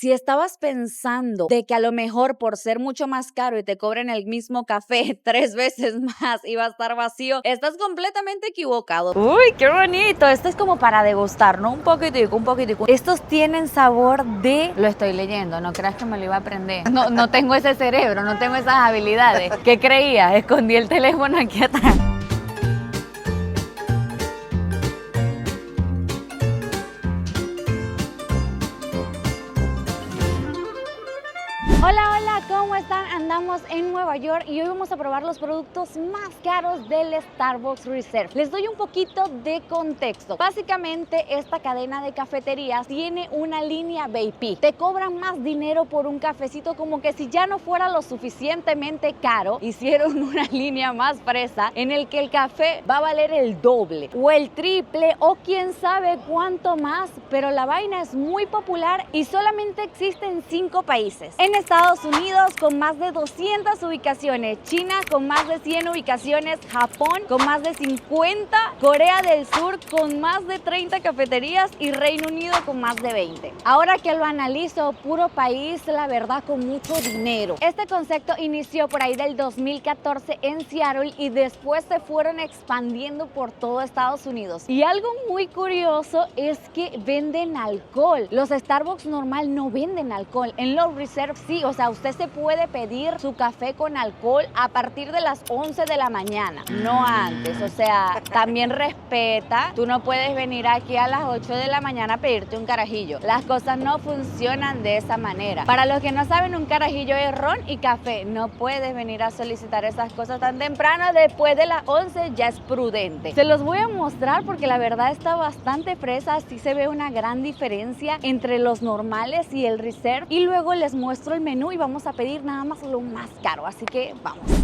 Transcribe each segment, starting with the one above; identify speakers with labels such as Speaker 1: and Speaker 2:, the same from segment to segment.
Speaker 1: Si estabas pensando de que a lo mejor por ser mucho más caro y te cobren el mismo café 3 veces más y va a estar vacío, estás completamente equivocado. ¡Uy, qué bonito! Esto es como para degustar, ¿no? Un poquitico, un poquitico. Estos tienen sabor de... Lo estoy leyendo, no creas que me lo iba a aprender. No tengo ese cerebro, no tengo esas habilidades. ¿Qué creía? Escondí el teléfono aquí atrás. Hola, hola, ¿cómo están? Andamos en Nueva York y hoy vamos a probar los productos más caros del Starbucks Reserve. Les doy un poquito de contexto. Básicamente, esta cadena de cafeterías tiene una línea VIP. Te cobran más dinero por un cafecito, como que si ya no fuera lo suficientemente caro, hicieron una línea más fresa en el que el café va a valer el doble o el triple o quién sabe cuánto más, pero la vaina es muy popular y solamente existe en 5 países. En Estados Unidos con más de 200 ubicaciones, China con más de 100 ubicaciones, Japón con más de 50, Corea del Sur con más de 30 cafeterías y Reino Unido con más de 20. Ahora que lo analizo, puro país, la verdad, con mucho dinero. Este concepto inició por ahí del 2014 en Seattle y después se fueron expandiendo por todo Estados Unidos. Y algo muy curioso es que venden alcohol. Los Starbucks normal no venden alcohol. En los Reserve sí, o sea, usted se puede pedir su café con alcohol a partir de las 11 de la mañana, no antes. O sea, también respeta, tú no puedes venir aquí a las 8 de la mañana a pedirte un carajillo. Las cosas no funcionan de esa manera. Para los que no saben, un carajillo es ron y café. No puedes venir a solicitar esas cosas tan temprano. Después de las 11 ya es prudente. Se los voy a mostrar porque la verdad está bastante fresa. Sí se ve una gran diferencia entre los normales y el Reserve. Y luego les muestro el menú y vamos a pedir nada más lo más caro, así que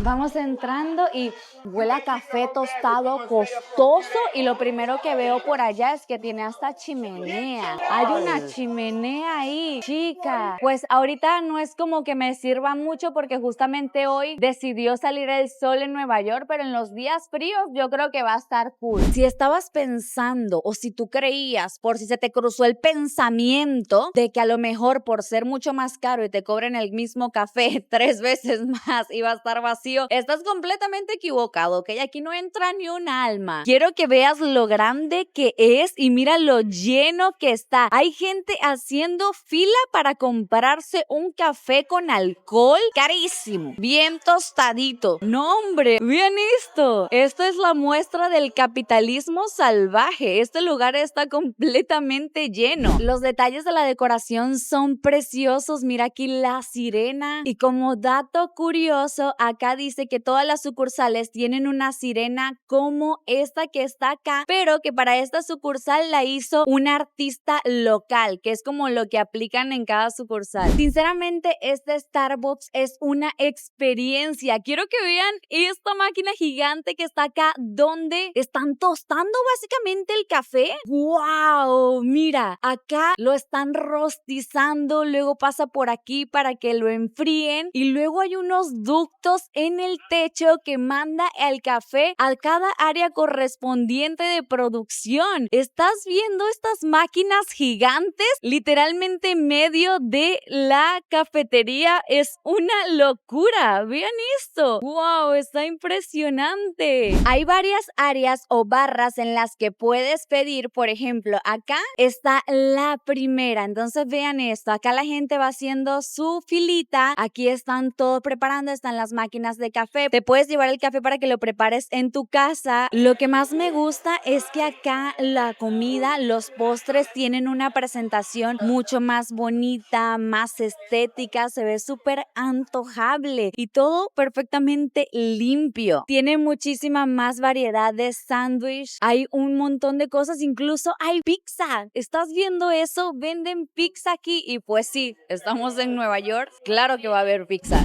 Speaker 1: vamos entrando y huele a café tostado costoso y lo primero que veo por allá es que tiene hasta chimenea. Hay una chimenea ahí, chica. Pues ahorita no es como que me sirva mucho porque justamente hoy decidió salir el sol en Nueva York, pero en los días fríos yo creo que va a estar cool. Si estabas pensando o si tú creías, por si se te cruzó el pensamiento de que a lo mejor por ser mucho más caro y te cobren el mismo café 3 veces más y va a estar vacío, estás completamente equivocado, ¿ok? Aquí no entra ni un alma. Quiero que veas lo grande que es y mira lo lleno que está. Hay gente haciendo fila para comprarse un café con alcohol carísimo, bien tostadito. No, hombre, bien esto. Esto es la muestra del capitalismo salvaje. Este lugar está completamente lleno. Los detalles de la decoración son preciosos. Mira aquí la sirena y como dato curioso, acá dice que todas las sucursales tienen una sirena como esta que está acá, pero que para esta sucursal la hizo un artista local, que es como lo que aplican en cada sucursal. Sinceramente, este Starbucks es una experiencia. Quiero que vean esta máquina gigante que está acá, donde están tostando básicamente el café. ¡Wow! Mira, acá lo están rostizando, luego pasa por aquí para que lo enfríen y luego hay unos ductos en el techo que manda el café a cada área correspondiente de producción. ¿Estás viendo estas máquinas gigantes? Literalmente en medio de la cafetería. Es una locura. Vean esto. ¡Wow! Está impresionante. Hay varias áreas o barras en las que puedes pedir. Por ejemplo, acá está la primera. Entonces vean esto. Acá la gente va haciendo su filita. Aquí están todos preparando, están las máquinas de café. Te puedes llevar el café para que lo prepares en tu casa. Lo que más me gusta es que acá la comida, los postres tienen una presentación mucho más bonita, más estética, se ve súper antojable y todo perfectamente limpio. Tiene muchísima más variedad de sándwich, hay un montón de cosas, incluso hay pizza. ¿Estás viendo eso? Venden pizza aquí y pues sí, estamos en Nueva York, claro que va a haber pizza.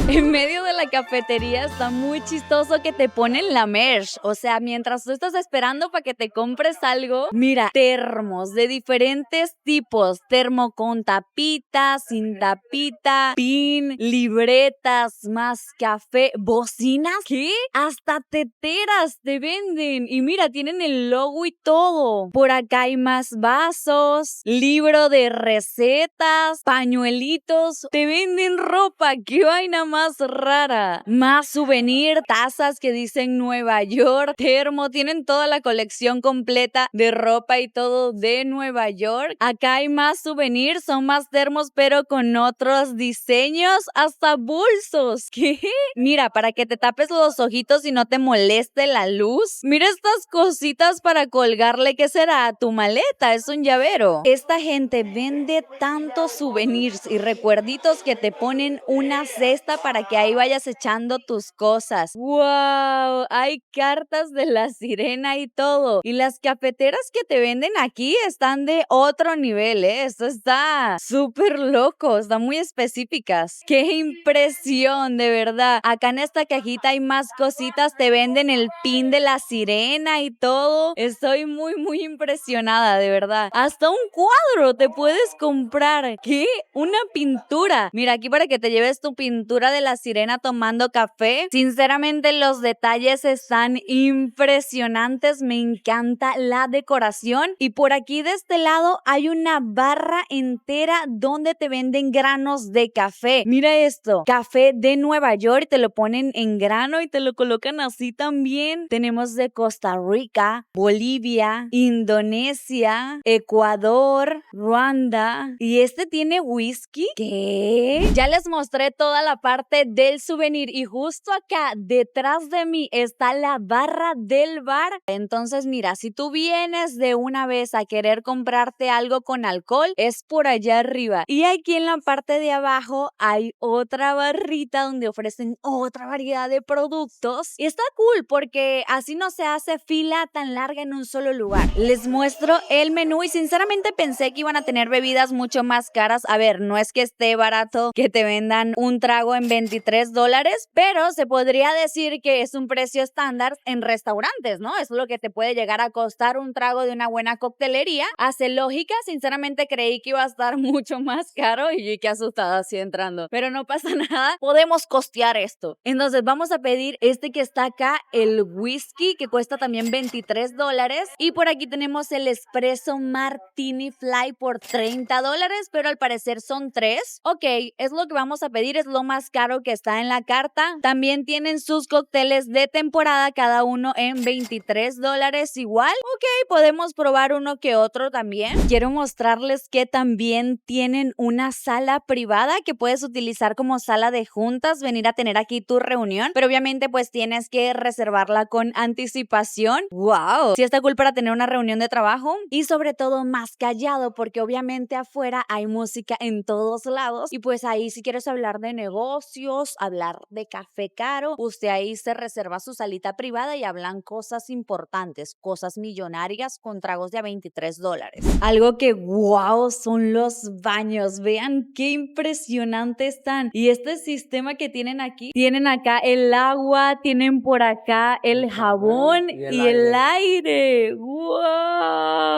Speaker 1: En medio de la la cafetería está muy chistoso que te ponen la merch. O sea, mientras tú estás esperando para que te compres algo, mira, termos de diferentes tipos. Termo con tapita, sin tapita, pin, libretas, más café, bocinas. ¿Qué? Hasta teteras te venden. Y mira, tienen el logo y todo. Por acá hay más vasos, libro de recetas, pañuelitos. Te venden ropa. ¡Qué vaina más rara! Más souvenir, tazas que dicen Nueva York, termo. Tienen toda la colección completa de ropa y todo de Nueva York. Acá hay más souvenirs, son más termos, pero con otros diseños, hasta bolsos. ¿Qué? Mira, para que te tapes los ojitos y no te moleste la luz. Mira estas cositas para colgarle, ¿qué será? Tu maleta, es un llavero. Esta gente vende tantos souvenirs y recuerditos que te ponen una cesta para que ahí vayas echando tus cosas. ¡Wow! Hay cartas de la sirena y todo. Y las cafeteras que te venden aquí están de otro nivel, ¿eh? Esto está súper loco, están muy específicas. ¡Qué impresión, de verdad! Acá en esta cajita hay más cositas, te venden el pin de la sirena y todo. Estoy muy impresionada, de verdad. Hasta un cuadro te puedes comprar. ¿Qué? Una pintura. Mira, aquí para que te lleves tu pintura de la sirena tomando café. Sinceramente, los detalles están impresionantes. Me encanta la decoración. Y por aquí de este lado hay una barra entera donde te venden granos de café. Mira esto, café de Nueva York, te lo ponen en grano y te lo colocan así también. Tenemos de Costa Rica, Bolivia, Indonesia, Ecuador, Ruanda. Y este tiene whisky. ¿Qué? Ya les mostré toda la parte del souvenir y justo acá detrás de mí está la barra del bar. Entonces mira, si tú vienes de una vez a querer comprarte algo con alcohol, es por allá arriba. Y aquí en la parte de abajo hay otra barrita donde ofrecen otra variedad de productos. Y está cool porque así no se hace fila tan larga en un solo lugar. Les muestro el menú y sinceramente pensé que iban a tener bebidas mucho más caras. A ver, no es que esté barato que te vendan un trago en $23, pero se podría decir que es un precio estándar en restaurantes, ¿no? Es lo que te puede llegar a costar un trago de una buena coctelería. Hace lógica, sinceramente creí que iba a estar mucho más caro y qué asustada así entrando. Pero no pasa nada, podemos costear esto. Entonces vamos a pedir este que está acá, el whisky, que cuesta también $23. Y por aquí tenemos el espresso martini fly por $30, pero al parecer son 3. Ok, es lo que vamos a pedir, es lo más caro que está en la carta. También tienen sus cócteles de temporada, cada uno en $23 igual. Ok, podemos probar uno que otro también. Quiero mostrarles que también tienen una sala privada que puedes utilizar como sala de juntas, venir a tener aquí tu reunión, pero obviamente pues tienes que reservarla con anticipación. ¡Wow! Sí está cool para tener una reunión de trabajo y sobre todo más callado porque obviamente afuera hay música en todos lados y pues ahí si quieres hablar de negocios, hablar de café caro, usted ahí se reserva su salita privada y hablan cosas importantes, cosas millonarias con tragos de a $23. Algo que wow son los baños, vean qué impresionante están. Y este sistema que tienen aquí, tienen acá el agua, tienen por acá el jabón y el aire. ¡Wow!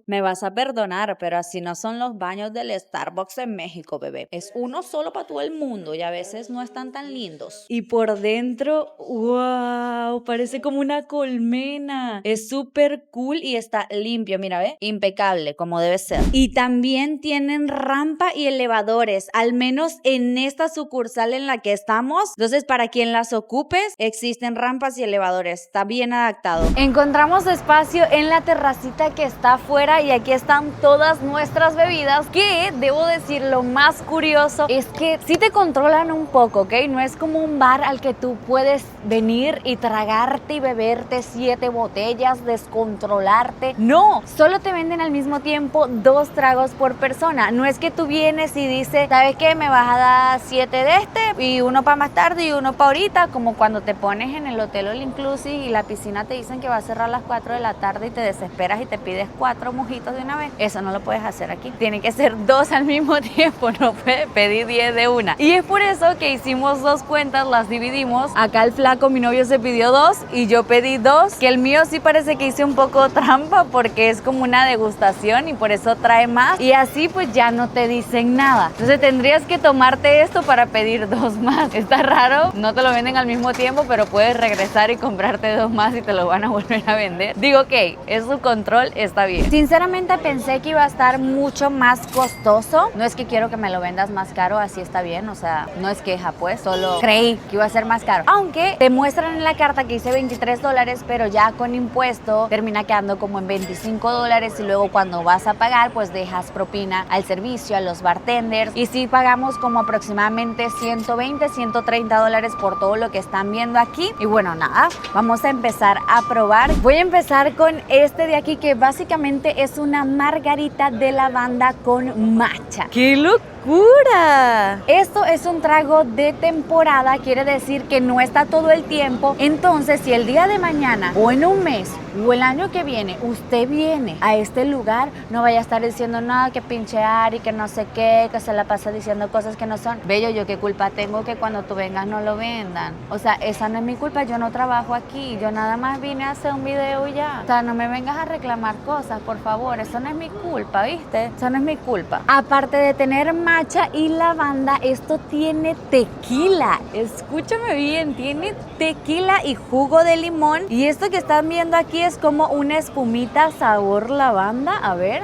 Speaker 1: Me vas a perdonar, pero así no son los baños del Starbucks en México, bebé. Es uno solo para todo el mundo y a veces no están tan lindos. Y por dentro, ¡wow! Parece como una colmena. Es súper cool y está limpio, mira, ¿ve? Impecable, como debe ser. Y también tienen rampa y elevadores, al menos en esta sucursal en la que estamos. Entonces, para quien las ocupes, existen rampas y elevadores. Está bien adaptado. Encontramos espacio en la terracita que está afuera y aquí están todas nuestras bebidas, que debo decir, lo más curioso es que sí te controlan un poco, ¿ok? No es como un bar al que tú puedes venir y tragarte y beberte 7 botellas, descontrolarte. No, solo te venden al mismo tiempo 2 tragos por persona. No es que tú vienes y dices, ¿sabes qué? Me vas a dar 7 de este y uno para más tarde y uno para ahorita, como cuando te pones en el hotel All Inclusive y la piscina te dicen que va a cerrar a las 4 de la tarde y te desesperas y te pides 4 mojitos de una vez. Eso no lo puedes hacer aquí. Tiene que ser 2 al mismo tiempo, no puedes pedir 10 de una. Y es por eso que hicimos hicimos 2 cuentas, las dividimos. Acá el flaco, mi novio, se pidió 2 y yo pedí 2, que el mío sí parece que hice un poco trampa porque es como una degustación y por eso trae más. Y así pues ya no te dicen nada. Entonces tendrías que tomarte esto para pedir 2 más. Está raro, no te lo venden al mismo tiempo, pero puedes regresar y comprarte 2 más y te lo van a volver a vender. Digo, ok, es su control, está bien. Sinceramente pensé que iba a estar mucho más costoso. No es que quiero que me lo vendas más caro, así está bien, o sea, no es queja pues, solo creí que iba a ser más caro. Aunque te muestran en la carta que hice $23, pero ya con impuesto termina quedando como en $25 y luego cuando vas a pagar pues dejas propina al servicio, a los bartenders, y sí pagamos como aproximadamente $120, $130 por todo lo que están viendo aquí. Y bueno, nada, vamos a empezar a probar. Voy a empezar con este de aquí, que básicamente es una margarita de lavanda con matcha. ¡Qué locura! Esto es un trago de temporada, quiere decir que no está todo el tiempo. Entonces, si el día de mañana o en un mes o el año que viene usted viene a este lugar, no vaya a estar diciendo nada, que pinchear y que no sé qué, que se la pasa diciendo cosas que no son. Bello, yo qué culpa tengo que cuando tú vengas no lo vendan. O sea, esa no es mi culpa, yo no trabajo aquí, yo nada más vine a hacer un video y ya. O sea, no me vengas a reclamar cosas, por favor, eso no es mi culpa, ¿viste? Eso no es mi culpa. Aparte de tener matcha y lavanda, esto tiene tequila. Escúchame bien, tiene tequila y jugo de limón. Y esto que están viendo aquí es como una espumita sabor lavanda. A ver.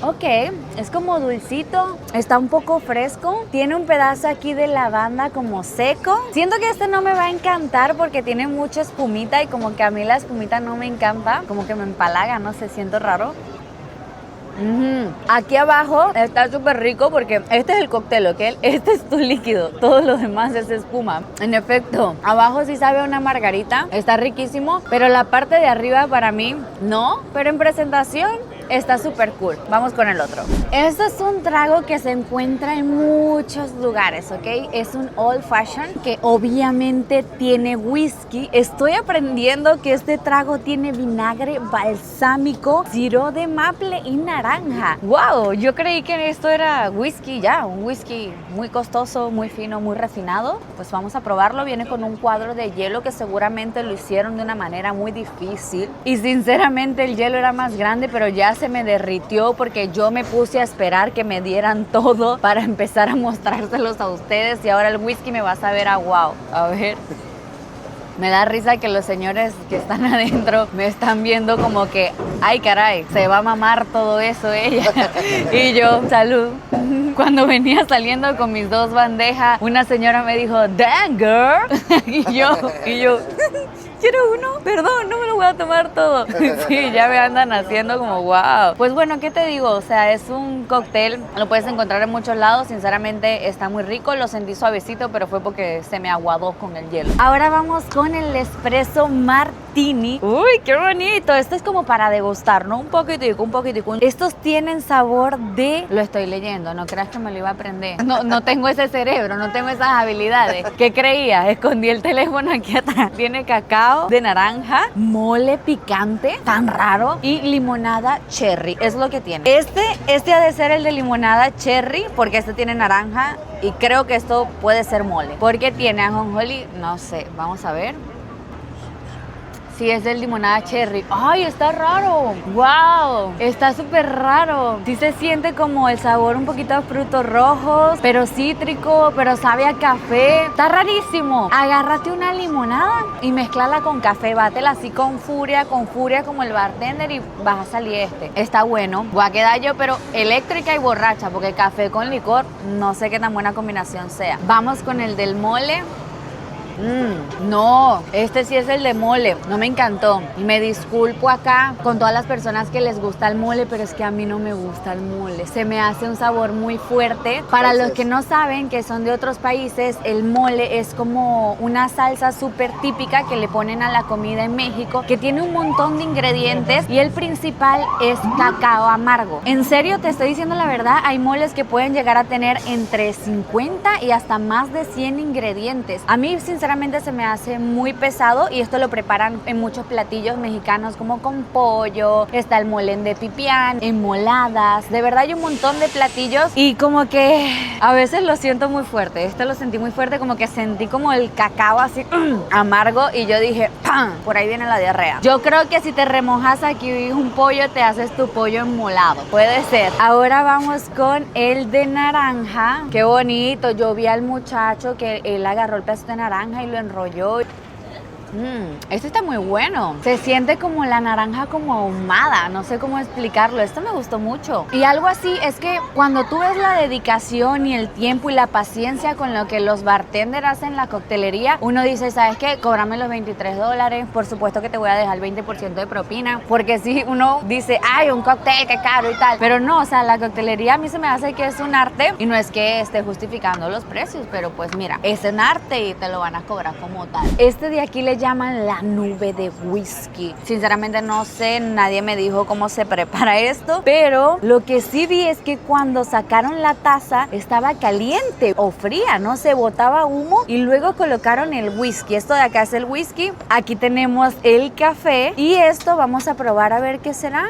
Speaker 1: Ok, es como dulcito, está un poco fresco, tiene un pedazo aquí de lavanda como seco. Siento que este no me va a encantar porque tiene mucha espumita y como que a mí la espumita no me encanta, como que me empalaga, no sé, siento raro. Aquí abajo está súper rico porque este es el cóctel, ¿ok? Este es tu líquido, todo lo demás es espuma. En efecto, abajo sí sabe a una margarita, está riquísimo, pero la parte de arriba para mí no, pero en presentación está súper cool. Vamos con el otro. Este es un trago que se encuentra en muchos lugares, ¿ok? Es un old fashion que obviamente tiene whisky. Estoy aprendiendo que este trago tiene vinagre balsámico, sirope de maple y naranja. ¡Wow! Yo creí que esto era whisky ya, un whisky muy costoso, muy fino, muy refinado. Pues vamos a probarlo. Viene con un cuadro de hielo que seguramente lo hicieron de una manera muy difícil. Y sinceramente el hielo era más grande, pero ya se me derritió porque yo me puse a esperar que me dieran todo para empezar a mostrárselos a ustedes y ahora el whisky me va a saber a wow. A ver. Me da risa que los señores que están adentro me están viendo como que, ay caray, se va a mamar todo eso ella. Y yo, salud. Cuando venía saliendo con mis 2 bandejas, una señora me dijo, damn girl. Y yo, quiero uno, perdón, no me lo voy a tomar todo. Sí, ya me andan haciendo como wow. Pues bueno, ¿qué te digo? O sea, es un cóctel, lo puedes encontrar en muchos lados. Sinceramente está muy rico, lo sentí suavecito, pero fue porque se me aguadó con el hielo. Ahora vamos con el espresso martini. Uy, qué bonito. Esto es como para degustar, ¿no? Un poquitico, un poquitico. Estos tienen sabor de... Lo estoy leyendo, no creas que me lo iba a aprender. No tengo ese cerebro, no tengo esas habilidades. ¿Qué creía? Escondí el teléfono aquí atrás. Tiene cacao de naranja, mole picante, tan raro, y limonada cherry. Es lo que tiene. Este ha de ser el de limonada cherry porque este tiene naranja y creo que esto puede ser mole. Porque tiene ajonjolí, no sé, vamos a ver. Sí, es el limonada cherry. ¡Ay, está raro! ¡Wow! Está súper raro. Sí se siente como el sabor un poquito a frutos rojos, pero cítrico, pero sabe a café. Está rarísimo. Agárrate una limonada y mezclala con café. Bátela así con furia como el bartender y vas a salir este. Está bueno. Voy a quedar yo, pero eléctrica y borracha, porque café con licor no sé qué tan buena combinación sea. Vamos con el del mole. No, este sí es el de mole, no me encantó. Y me disculpo acá con todas las personas que les gusta el mole, pero es que a mí no me gusta el mole. Se me hace un sabor muy fuerte. Para los que no saben, que son de otros países, el mole es como una salsa súper típica que le ponen a la comida en México, que tiene un montón de ingredientes y el principal es cacao amargo. En serio, te estoy diciendo la verdad, hay moles que pueden llegar a tener entre 50 y hasta más de 100 ingredientes. A mí, sinceramente, sinceramente se me hace muy pesado y esto lo preparan en muchos platillos mexicanos como con pollo, está el molén de pipián, enmoladas, de verdad hay un montón de platillos y como que a veces lo siento muy fuerte, esto lo sentí muy fuerte, como que sentí como el cacao así amargo y yo dije, ¡pam! Por ahí viene la diarrea. Yo creo que si te remojas aquí un pollo, te haces tu pollo enmolado, puede ser. Ahora vamos con el de naranja, qué bonito, yo vi al muchacho que él agarró el pedazo de naranja y lo enrolló. Este está muy bueno. Se siente como la naranja como ahumada. No sé cómo explicarlo. Esto me gustó mucho. Y algo así es que cuando tú ves la dedicación y el tiempo y la paciencia con lo que los bartenders hacen en la coctelería, uno dice, ¿sabes qué? Cóbrame los $23. Por supuesto que te voy a dejar el 20% de propina. Porque si uno dice, ay, un cóctel, qué caro y tal. Pero no, o sea, la coctelería a mí se me hace que es un arte. Y no es que esté justificando los precios, pero pues mira, es un arte y te lo van a cobrar como tal. Este de aquí le llaman la nube de whisky. Sinceramente no sé, nadie me dijo cómo se prepara esto, pero lo que sí vi es que cuando sacaron la taza estaba caliente o fría, no se botaba humo y luego colocaron el whisky. Esto de acá es el whisky. Aquí tenemos el café y esto vamos a probar a ver qué será.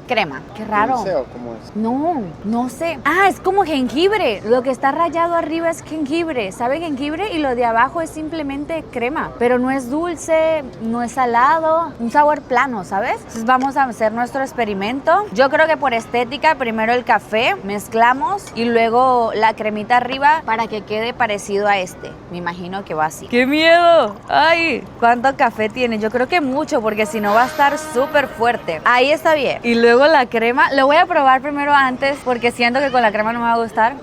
Speaker 1: Crema, qué raro.
Speaker 2: ¿Dulce o cómo es?
Speaker 1: No, no sé. Ah, es como jengibre. Lo que está rayado arriba es jengibre. ¿Sabe jengibre? Y lo de abajo es simplemente crema. Pero no es dulce, no es salado. Un sabor plano, ¿sabes? Entonces vamos a hacer nuestro experimento. Yo creo que por estética, primero el café, mezclamos y luego la cremita arriba para que quede parecido a este. Me imagino que va así. ¡Qué miedo! ¡Ay! ¿Cuánto café tiene? Yo creo que mucho porque si no va a estar súper fuerte. Ahí está bien. Y luego la crema, lo voy a probar primero antes porque siento que con la crema no me va a gustar.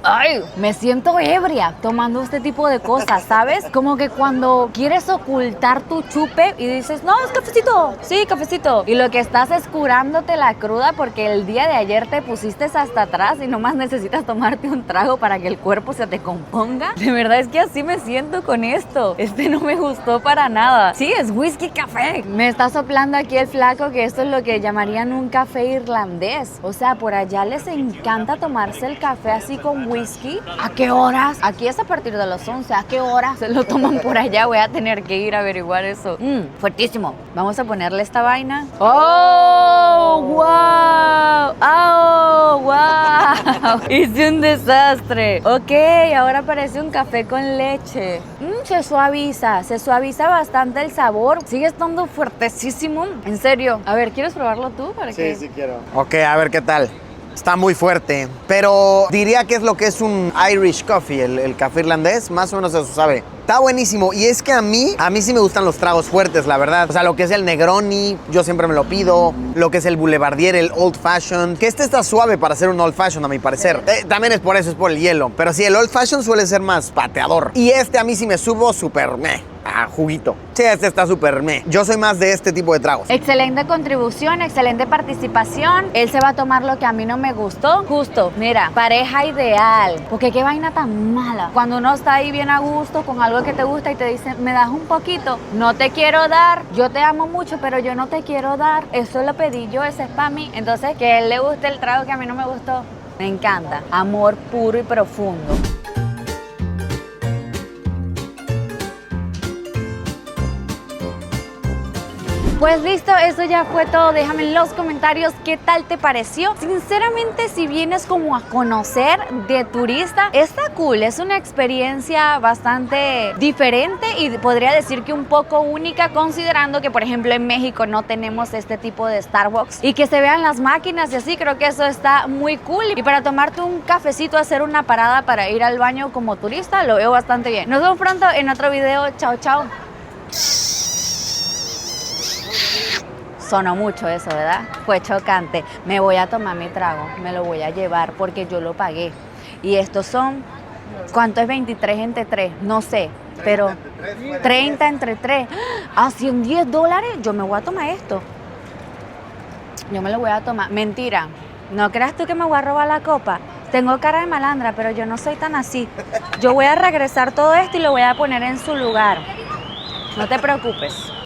Speaker 1: Ay, me siento ebria tomando este tipo de cosas, ¿sabes? Como que cuando quieres ocultar tu chupe y dices, no, es cafecito, sí, cafecito. Y lo que estás es curándote la cruda porque el día de ayer te pusiste hasta atrás y nomás necesitas tomarte un trago para que el cuerpo se te componga. De verdad es que así me siento con esto. Este no me gustó para nada. Sí, es whisky café. Me está soplando aquí el flaco que esto es lo que llamarían un café irlandés. O sea, por allá les encanta tomarse el café así con whisky. ¿A qué horas? Aquí es a partir de las 11. ¿A qué horas se lo toman por allá? Voy a tener que ir a averiguar eso. Fuertísimo. Vamos a ponerle esta vaina. ¡Oh, wow! ¡Oh, wow! Hice un desastre. Ok, ahora parece un café con leche. Se suaviza bastante el sabor. Sigue estando fuertecísimo. En serio. A ver, ¿quieres probarlo tú?
Speaker 2: Sí, quiero. Ok, a ver qué tal. Está muy fuerte, pero diría que es lo que es un Irish coffee, el café irlandés, más o menos eso sabe. Está buenísimo y es que a mí sí me gustan los tragos fuertes, la verdad. O sea, lo que es el Negroni, yo siempre me lo pido. Lo que es el Boulevardier, el Old Fashioned, que este está suave para ser un Old Fashioned a mi parecer. También es por eso, es por el hielo. Pero sí, el Old Fashioned suele ser más pateador. Y este a mí sí me subo súper juguito. Sí, este está súper Yo soy más de este tipo de tragos.
Speaker 1: Excelente contribución, excelente participación. Él se va a tomar lo que a mí no me gustó. Justo, mira, pareja ideal. Porque qué vaina tan mala. Cuando uno está ahí bien a gusto con algo que te gusta y te dicen, me das un poquito, no te quiero dar, yo te amo mucho, pero yo no te quiero dar. Eso lo pedí yo, ese es para mí. Entonces, que a él le guste el trago que a mí no me gustó. Me encanta. Amor puro y profundo. Pues listo, eso ya fue todo. Déjame en los comentarios qué tal te pareció. Sinceramente, si vienes como a conocer de turista, está cool. Es una experiencia bastante diferente y podría decir que un poco única, considerando que, por ejemplo, en México no tenemos este tipo de Starbucks y que se vean las máquinas y así. Creo que eso está muy cool. Y para tomarte un cafecito, hacer una parada para ir al baño como turista, lo veo bastante bien. Nos vemos pronto en otro video. Chao, chao. Sonó mucho eso, ¿verdad? Fue chocante. Me voy a tomar mi trago, me lo voy a llevar porque yo lo pagué. Y estos son, ¿cuánto es 23 entre 3? No sé, pero 30 entre 3. ¿A $110? Yo me voy a tomar esto. Yo me lo voy a tomar. Mentira, no creas tú que me voy a robar la copa. Tengo cara de malandra, pero yo no soy tan así. Yo voy a regresar todo esto y lo voy a poner en su lugar. No te preocupes.